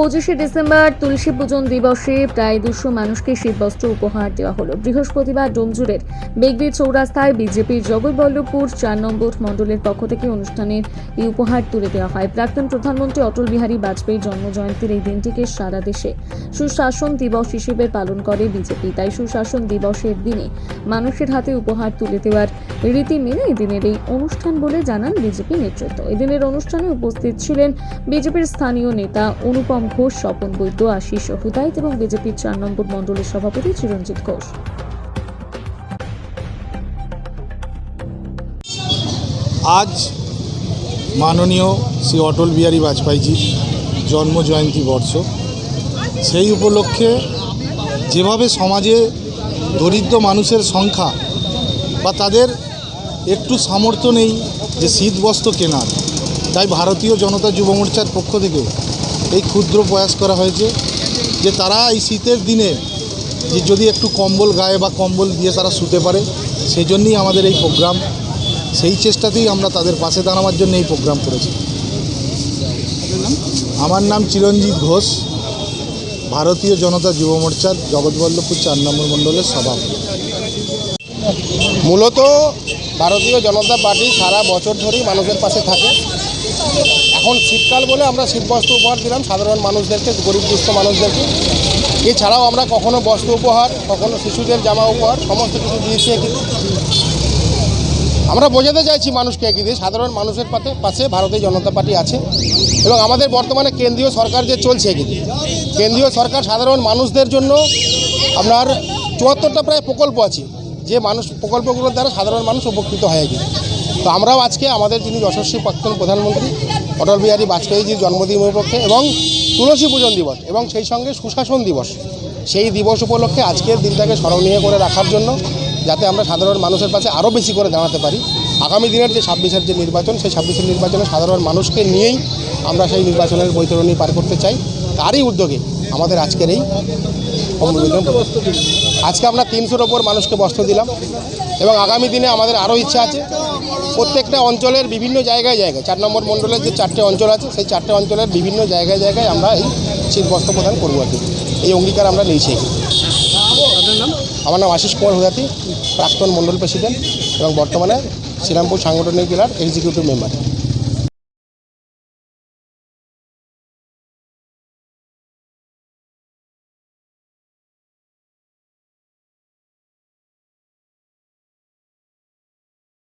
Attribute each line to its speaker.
Speaker 1: 25শে December তুলসী পূজন দিবসে প্রায় 200 মানুষকে শীতবস্ত্র উপহার দেওয়া হলো। বৃহস্পতিবার ডোমজুড়ের বেগবি চৌরাস্তায় বিজেপির জগৎবল্লভপুর 4 নম্বর মণ্ডলের পক্ষ থেকে অনুষ্ঠানের এই উপহার তুলে দেওয়া হয়। প্রাক্তন প্রধানমন্ত্রী অটল বিহারী বাজপেয়ীর জন্মজয়ন্তীর এই দিনটিকে সারা দেশে সুশাসন দিবস হিসেবে পালন করে বিজেপি। তাই সুশাসন দিবসের দিনে মানুষের হাতে উপহার তুলে দেওয়ার রীতি মেনে এদিনের এই অনুষ্ঠান বলে জানান বিজেপি নেতৃত্ব। এদিনের অনুষ্ঠানে উপস্থিত ছিলেন বিজেপির স্থানীয় নেতা অনুপম ঘোষ, স্বপন বৈদ্য, আশিস হুদায়ত এবং বিজেপির 4 নম্বর মণ্ডলের সভাপতি চিরঞ্জিত ঘোষ।
Speaker 2: আজ মাননীয় শ্রী অটল বিহারী বাজপেয়ীজির জন্ম জয়ন্তী বর্ষ। সেই উপলক্ষে যেভাবে সমাজে দরিদ্র মানুষের সংখ্যা বা তাদের একটু সামর্থ্য নেই যে শীতবস্ত্র কেনার, তাই ভারতীয় জনতা যুব মোর্চার পক্ষ থেকে এই ক্ষুদ্র প্রয়াস করা হয়েছে যে তারা এই শীতের দিনে যে যদি একটু কম্বল গায়ে বা কম্বল দিয়ে তারা শুতে পারে, সেই জন্যই আমাদের এই প্রোগ্রাম। সেই চেষ্টাতেই আমরা তাদের পাশে দাঁড়ানোর জন্য এই প্রোগ্রাম করেছি। আমার নাম চিরঞ্জিত ঘোষ, ভারতীয় জনতা যুব মোর্চার জগৎবল্লভপুর 4 নম্বর মণ্ডলের সভাপতি।
Speaker 3: মূলত ভারতীয় জনতা পার্টি সারা বছর ধরেই মানুষের পাশে থাকে। এখন শীতকাল বলে আমরা শীতবস্ত্র উপহার দিলাম সাধারণ মানুষদেরকে, গরিব দুস্থ মানুষদেরকে। এছাড়াও আমরা কখনো বস্ত্র উপহার, কখনো শিশুদের জামা উপহার, সমস্ত কিছু দিয়েছি একই। আমরা বোঝাতে চাইছি মানুষকে একই দিয়ে সাধারণ মানুষের পাশে ভারতীয় জনতা পার্টি আছে। এবং আমাদের বর্তমানে কেন্দ্রীয় সরকার যে চলছে একই, কেন্দ্রীয় সরকার সাধারণ মানুষদের জন্য আপনার 74টা প্রায় প্রকল্প আছে, যে প্রকল্পগুলোর দ্বারা সাধারণ মানুষ উপকৃত হয় একই। তো আমরাও আজকে আমাদের যিনি যশস্বী প্রাক্তন প্রধানমন্ত্রী অটল বিহারী বাজপেয়ীজির জন্মদিন উপলক্ষে এবং তুলসী পূজন দিবস এবং সেই সঙ্গে সুশাসন দিবস, সেই দিবস উপলক্ষে আজকের দিনটাকে স্মরণীয় করে রাখার জন্য, যাতে আমরা সাধারণ মানুষের পাশে আরও বেশি করে দাঁড়াতে পারি। আগামী দিনের যে 26-এর যে নির্বাচন, সেই 26-এর নির্বাচনে সাধারণ মানুষকে নিয়েই আমরা সেই নির্বাচনের বৈতরণী পার করতে চাই। তারই উদ্যোগে আমাদের আজকের এই আজকে আমরা 300-র ওপর মানুষকে বস্ত্র দিলাম এবং আগামী দিনে আমাদের আরও ইচ্ছা আছে প্রত্যেকটা অঞ্চলের বিভিন্ন জায়গায় 4 নম্বর মণ্ডলের যে 4টে অঞ্চল আছে, সেই 4টে অঞ্চলের বিভিন্ন জায়গায় আমরা এই শীত বস্ত্র প্রদান করবো আর কি। এই অঙ্গীকার আমরা নিয়েছি। আমার নাম আশিস কুমার হুদাতি, প্রাক্তন মণ্ডল প্রেসিডেন্ট এবং বর্তমানে শ্রীরামপুর সাংগঠনিক জেলার এক্সিকিউটিভ মেম্বার।